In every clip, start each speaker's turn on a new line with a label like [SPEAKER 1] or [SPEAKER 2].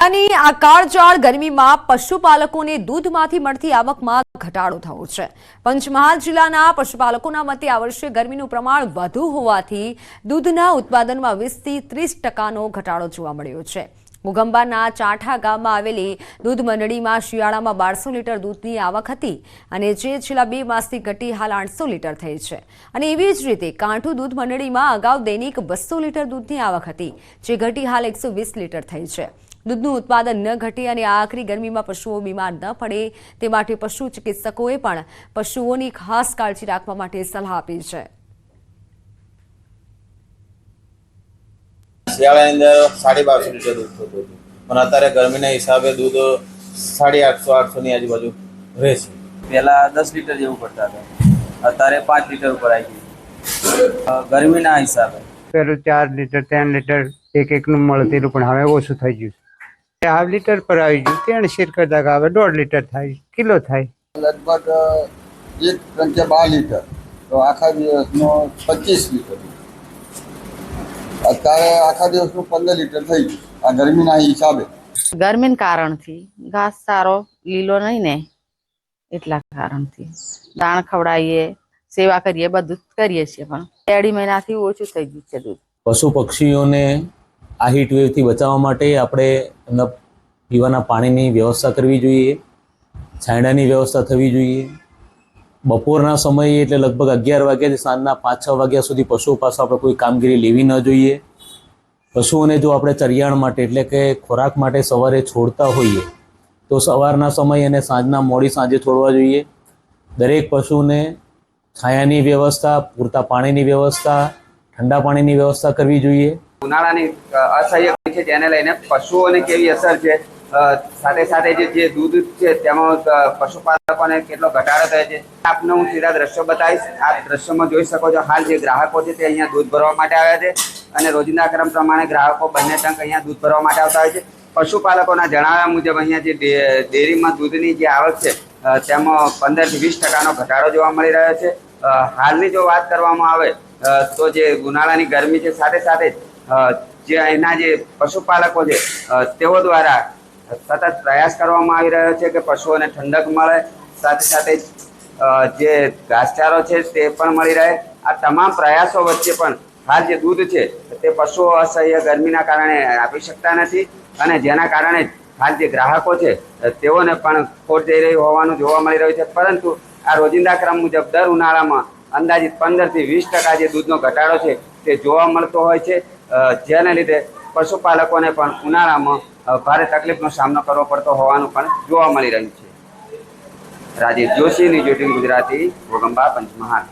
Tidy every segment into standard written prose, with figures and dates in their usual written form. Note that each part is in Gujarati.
[SPEAKER 1] અને આ કાળઝાળ ગરમીમાં પશુપાલકોને દૂધમાંથી મળતી આવકમાં ઘટાડો થયો છે। પંચમહાલ જિલ્લાના પશુપાલકોના મતે આ વર્ષે ગરમીનું પ્રમાણ વધુ હોવાથી દૂધના ઉત્પાદનમાં 20 થી 30% ઘટાડો જોવા મળ્યો છે। મુગંબાના ચાઠા ગામમાં આવેલી દૂધ મંડળીમાં શિયાળામાં 1200 લીટર દૂધની આવક હતી અને જે છેલ્લા 2 માસથી ઘટી હાલ 800 લીટર થઈ છે। અને એવી જ રીતે કાંઠુ દૂધ મંડળીમાં અગાઉ દૈનિક 200 લીટર દૂધની આવક હતી જે ઘટી હાલ 120 લીટર થઈ છે। દૂધનું ઉત્પાદન ન ઘટે અને આકરી ગરમીમાં પશુઓ બીમાર ન પડે તે માટે પશુ ચિકિત્સકોએ પણ પશુઓની ખાસ કાળજી રાખવા માટે સલાહ આપી છે।
[SPEAKER 2] શિયાળાની અંદર 1250 લીટર દૂધ થતું હતું, પણ અત્યારે ગરમીના હિસાબે દૂધ 850-800 ની આજુબાજુ રહે છે।
[SPEAKER 3] પહેલા 10 લીટર જેવું પડતા હતા, અત્યારે 5 લીટર ઉપર આવી ગયું ગરમીના હિસાબે।
[SPEAKER 4] પેલું 4 લીટર 3 લીટર એક નું મળતું પણ હવે ઓછું થઈ ગયું છે। 1/2 લીટર પર આવી ગયું, 3 શેર કરતા હવે 1.5 લીટર થાય, કિલો થાય।
[SPEAKER 5] લગભગ 1 લીટર તો આખા દિવસનો 25 લીટર, અત્યારે આખા દિવસનું 15 લીટર થઈ ગયું આ ગરમીના હિસાબે।
[SPEAKER 6] ગરમીના કારણથી ઘાસ સારો લીલો નહીં ને એટલા કારણથી દાણ ખવડાવીએ, સેવા કરીએ, બધું કરીએ છીએ, પણ 2 મહિનાથી ઓછું થઈ ગયું છે દૂધ।
[SPEAKER 7] પશુ પક્ષીઓને આ હીટ વેવથી બચાવવા માટે આપણે એમના પીવાના પાણીની વ્યવસ્થા કરવી જોઈએ, છાંયડાની વ્યવસ્થા થવી જોઈએ। બપોરના સમયે એટલે લગભગ 11 વાગ્યાથી સાંજના 5-6 વાગ્યા સુધી પશુઓ પાસે આપણે કોઈ કામગીરી લેવી ન જોઈએ। પશુઓને જો આપણે ચરિયાણ માટે એટલે કે ખોરાક માટે સવારે છોડતા હોઈએ તો સવારના સમય અને સાંજના મોડી સાંજે છોડવા જોઈએ। દરેક પશુને છાયાની વ્યવસ્થા, પૂરતા પાણીની વ્યવસ્થા, ઠંડા પાણીની વ્યવસ્થા કરવી જોઈએ।
[SPEAKER 3] ઉનાળાની અસહ્ય છે તેને લઈને પશુઓને કેવી અસર છે, સાથે સાથે જે દૂધ છે તેમાં પશુપાલકોને કેટલો ઘટાડો થયો છે આપને હું સીધા દ્રશ્યો બતાવીશ। આ દ્રશ્યોમાં જોઈ શકો છો હાલ જે ગ્રાહકો છે તે અહીંયા દૂધ ભરવા માટે આવ્યા છે અને રોજિંદા ક્રમ પ્રમાણે ગ્રાહકો બંને ટંક અહીંયા દૂધ ભરવા માટે આવતા હોય છે। પશુપાલકોના જણાવ્યા મુજબ અહીંયા જે ડેરીમાં દૂધની જે આવક છે તેમાં 15 થી 20% ઘટાડો જોવા મળી રહ્યો છે। હાલની જો વાત કરવામાં આવે તો જે ઉનાળાની ગરમી છે સાથે સાથે જે અહીંના જે પશુપાલકો છે તેઓ દ્વારા સતત પ્રયાસ કરવામાં આવી રહ્યો છે કે પશુઓને ઠંડક મળે, સાથે સાથે જે ઘાસચારો છે તે પણ મળી રહે। આ તમામ પ્રયાસો વચ્ચે પણ હાલ જે દૂધ છે તે પશુઓ અસહ્ય ગરમીના કારણે આપી શકતા નથી અને જેના કારણે હાલ જે ગ્રાહકો છે તેઓને પણ ખોટ જઈ રહી હોવાનું જોવા મળી રહ્યું છે। પરંતુ આ રોજિંદા ક્રમ મુજબ દર ઉનાળામાં અંદાજિત 15 થી 20% જે દૂધનો ઘટાડો છે તે જોવા મળતો હોય છે, જેને લીધે પશુપાલકોને પણ ઉનાળામાં ભારે તકલીફનો સામનો કરવો પડતો હોવાનું પણ જોવા મળી રહ્યું છે। રાજીવ જોશી, ન્યૂઝ 18 ગુજરાતી, મુગંબા, પંચમહાલ।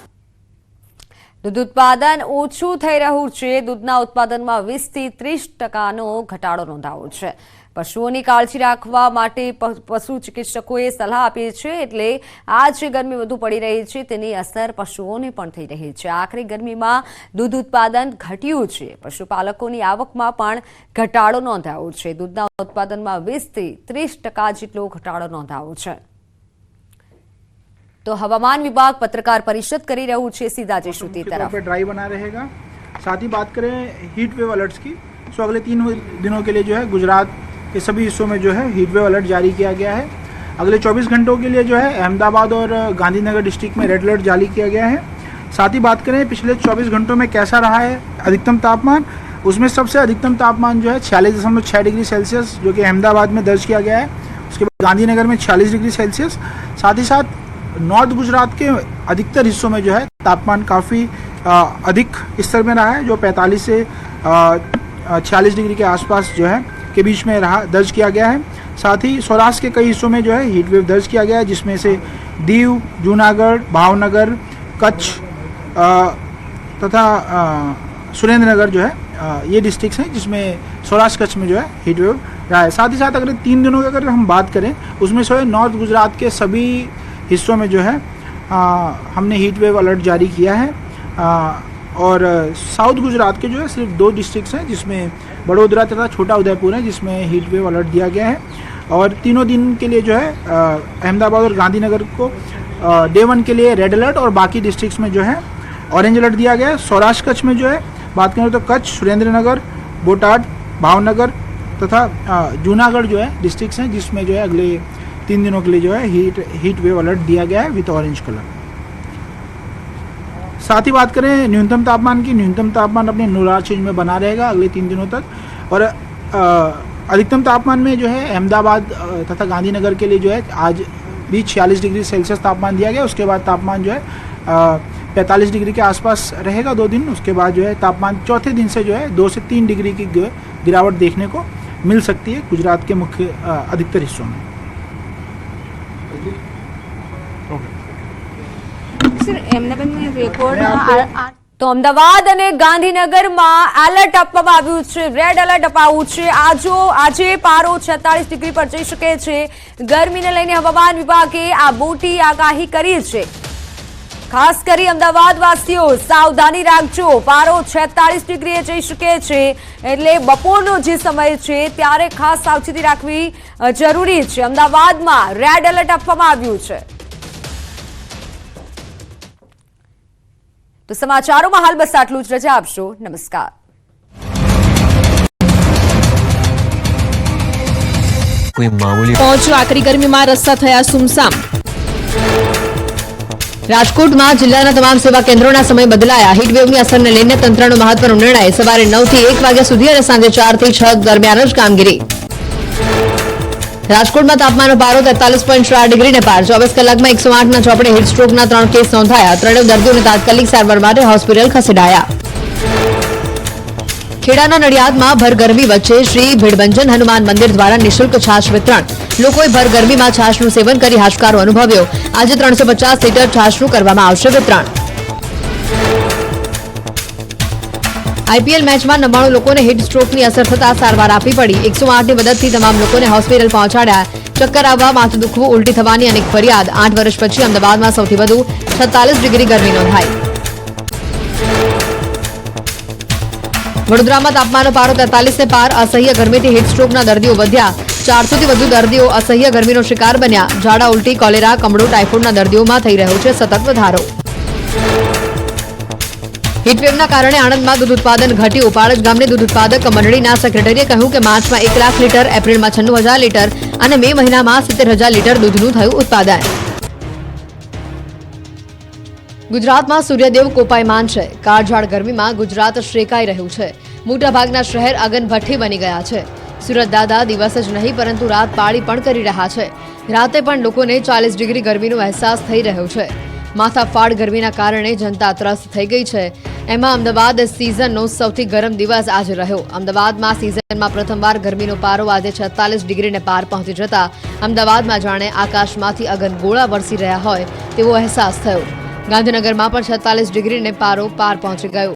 [SPEAKER 1] દૂધ ઉત્પાદન ઓછું થઈ રહ્યું છે। દૂધના ઉત્પાદનમાં 20 થી 30% ઘટાડો નોંધાયો છે। પશુઓની કાળજી રાખવા માટે પશુ ચિકિત્સકોએ સલાહ આપી છે, એટલે આ જે ગરમી વધુ પડી રહી છે તેની અસર પશુઓને પણ થઈ રહી છે। આખરી ગરમીમાં દૂધ ઉત્પાદન ઘટ્યું છે, પશુપાલકોની આવકમાં પણ ઘટાડો નોંધાયો છે। દૂધના ઉત્પાદનમાં 20 થી 30% જેટલો ઘટાડો નોંધાયો છે। तो हवामान विभाग पत्रकार परिषद कर रहा है, सीधा जयशु की तरफ।
[SPEAKER 8] ड्राई बना रहेगा। साथ ही बात करें हीट वेव अलर्ट्स की, तो अगले 3 दिनों के लिए जो है गुजरात के सभी हिस्सों में जो है हीट वेव अलर्ट जारी किया गया है। अगले 24 घंटों के लिए जो है अहमदाबाद और गांधीनगर डिस्ट्रिक्ट में रेड अलर्ट जारी किया गया है। साथ ही बात करें पिछले 24 घंटों में कैसा रहा है अधिकतम तापमान, उसमें सबसे अधिकतम तापमान जो है 46.6 डिग्री सेल्सियस जो कि अहमदाबाद में दर्ज किया गया है। उसके बाद गांधीनगर में 46 डिग्री सेल्सियस। साथ ही साथ नॉर्थ गुजरात के अधिकतर हिस्सों में जो है तापमान काफ़ी अधिक स्तर में रहा है, जो 45 से 46 डिग्री के आसपास जो है के बीच में रहा दर्ज किया गया है। साथ ही सौराष्ट्र के कई हिस्सों में जो है हीट वेव दर्ज किया गया है, जिसमें से दीव, जूनागढ़, भावनगर, कच्छ तथा सुरेंद्रनगर जो है ये डिस्ट्रिक्ट्स हैं जिसमें सौराष्ट्र कच्छ में जो है हीट वेव रहा है। साथ ही साथ अगर 3 दिनों की अगर हम बात करें उसमें से नॉर्थ गुजरात के सभी हिस्सों में जो है हमने हीट वेव अलर्ट जारी किया है। और साउथ गुजरात के जो है सिर्फ 2 डिस्ट्रिक्ट्स हैं जिसमें बड़ोदरा तथा छोटा उदयपुर है जिसमें हीट वेव अलर्ट दिया गया है। और तीनों दिन के लिए जो है अहमदाबाद और गांधीनगर को डे 1 के लिए रेड अलर्ट और बाकी डिस्ट्रिक्ट्स में जो है ऑरेंज अलर्ट दिया गया है। सौराष्ट्र कच्छ में जो है बात करें तो कच्छ, सुरेंद्रनगर, बोटाड, भावनगर, तथा जूनागढ़ जो है डिस्ट्रिक्ट्स हैं जिसमें जो है अगले 3 दिनों के लिए जो है हीट वेव अलर्ट दिया गया है विथ ऑरेंज कलर। साथ ही बात करें न्यूनतम तापमान की, न्यूनतम तापमान अपने नॉर्थ रेंज में बना रहेगा अगले 3 दिनों तक। और अधिकतम तापमान में जो है अहमदाबाद तथा गांधीनगर के लिए जो है आज भी 46 डिग्री सेल्सियस तापमान दिया गया। उसके बाद तापमान जो है 45 डिग्री के आसपास रहेगा 2 दिन। उसके बाद जो है तापमान चौथे दिन से जो है 2 से 3 डिग्री की गिरावट देखने को मिल सकती है गुजरात के मुख्य अधिकतर हिस्सों में।
[SPEAKER 1] તો અમદાવાદ અને ગાંધીનગરમાં એલર્ટ આપવામાં આવ્યું છે, રેડ એલર્ટ અપાયું છે। આજે પારો 46 ડિગ્રી પર જઈ શકે છે। ગરમીને લઈને હવામાન વિભાગે આ મોટી આગાહી કરી છે। ખાસ કરી અમદાવાદ વાસીઓ સાવધાની રાખજો, પારો 46 ડિગ્રીએ જઈ શકે છે, એટલે બપોરનો જે સમય છે ત્યારે ખાસ સાવચેતી રાખવી જરૂરી છે। અમદાવાદમાં રેડ એલર્ટ આપવામાં આવ્યું છે। તો સમાચારોમાં હાલ બસ આટલું જ। રજા આપશો। નમસ્કાર।
[SPEAKER 9] પહોંચ્યો આકરી ગરમીમાં રસ્તા થયા સુમસામ। રાજકોટમાં જિલ્લાના તમામ સેવા કેન્દ્રોના સમય બદલાયા। હીટવેવની અસરને લઈને તંત્રનો મહત્વનો નિર્ણય। સવારે 9 થી 1 વાગ્યા સુધી અને સાંજે 4 થી 6 દરમિયાન જ કામગીરી। રાજકોટમાં તાપમાનનો પારો 43.4 ડિગ્રીને પાર। 24 કલાકમાં 108ના ચોપડે હીટ સ્ટ્રોકના 3 કેસ નોંધાયા। 3 દર્દીઓને તાત્કાલિક સારવાર માટે હોસ્પિટલ ખસેડાયા। ખેડાના નડિયાદમાં ભર ગરમી વચ્ચે શ્રી ભીડભંજન હનુમાન મંદિર દ્વારા નિઃશુલ્ક છાશ વિતરણ। લોકોએ ભર ગરમીમાં છાશનું સેવન કરી હાશકારો અનુભવ્યો। આજે 350 લીટર છાશનું કરવામાં આવશે વિતરણ। આઈપીએલ મેચમાં 99 લોકોને હીટ સ્ટ્રોકની અસર થતા સારવાર આપવી પડી। 108ની મદદથી તમામ લોકોને હોસ્પિટલ પહોંચાડ્યા। ચક્કર આવવા, માથું દુખવું, ઉલટી થવાની અનેક ફરિયાદ। 8 વર્ષ પછી અમદાવાદમાં સૌથી વધુ 46 ડિગ્રી ગરમી નોંધાઈ। વડોદરામાં તાપમાનનો પારો 43ને પાર। અસહ્ય ગરમીથી હીટ સ્ટ્રોકના દર્દીઓ વધ્યા। 400થી વધુ દર્દીઓ અસહ્ય ગરમીનો શિકાર બન્યા। ઝાડા, ઉલટી, કોલેરા, કમળો, ટાઇફોઇડના દર્દીઓમાં થઈ રહ્યો છે સતત વધારો। હીટવેવના કારણે આણંદમાં દૂધ ઉત્પાદન ઘટ્યું। પાળજ ગામની દૂધ ઉત્પાદક મંડળીના સેક્રેટરીએ કહ્યું કે માર્ચમાં 1 લાખ લીટર, એપ્રિલમાં 96,000 લીટર અને મે મહિનામાં 70,000 લીટર દૂધનું થયું ઉત્પાદન। ગુજરાતમાં સૂર્યદેવ કોપાયમાન છે। કાળઝાળ ગરમીમાં ગુજરાત શેકાઈ રહ્યું છે। મોટાભાગના શહેર અગનભઠ્ઠી બની ગયા છે। સુરત દાદા દિવસ જ નહીં પરંતુ રાત પાળી પણ કરી રહ્યા છે। રાતે પણ લોકોને 40 ડિગ્રી ગરમીનો અહેસાસ થઈ રહ્યો છે। માથાફાડ ગરમીના કારણે જનતા ત્રસ્ત થઈ ગઈ છે। એમાં અમદાવાદ સિઝનનો સૌથી ગરમ દિવસ આજે રહ્યો। અમદાવાદમાં સિઝનમાં પ્રથમવાર ગરમીનો પારો આજે 46 ડિગ્રીને પાર પહોંચી જતા અમદાવાદમાં જાણે આકાશમાંથી અગનગોળા વરસી રહ્યા હોય તેવો અહેસાસ થયો। ગાંધીનગરમાં પણ 46 ડિગ્રીને પારો પાર પહોંચી ગયો।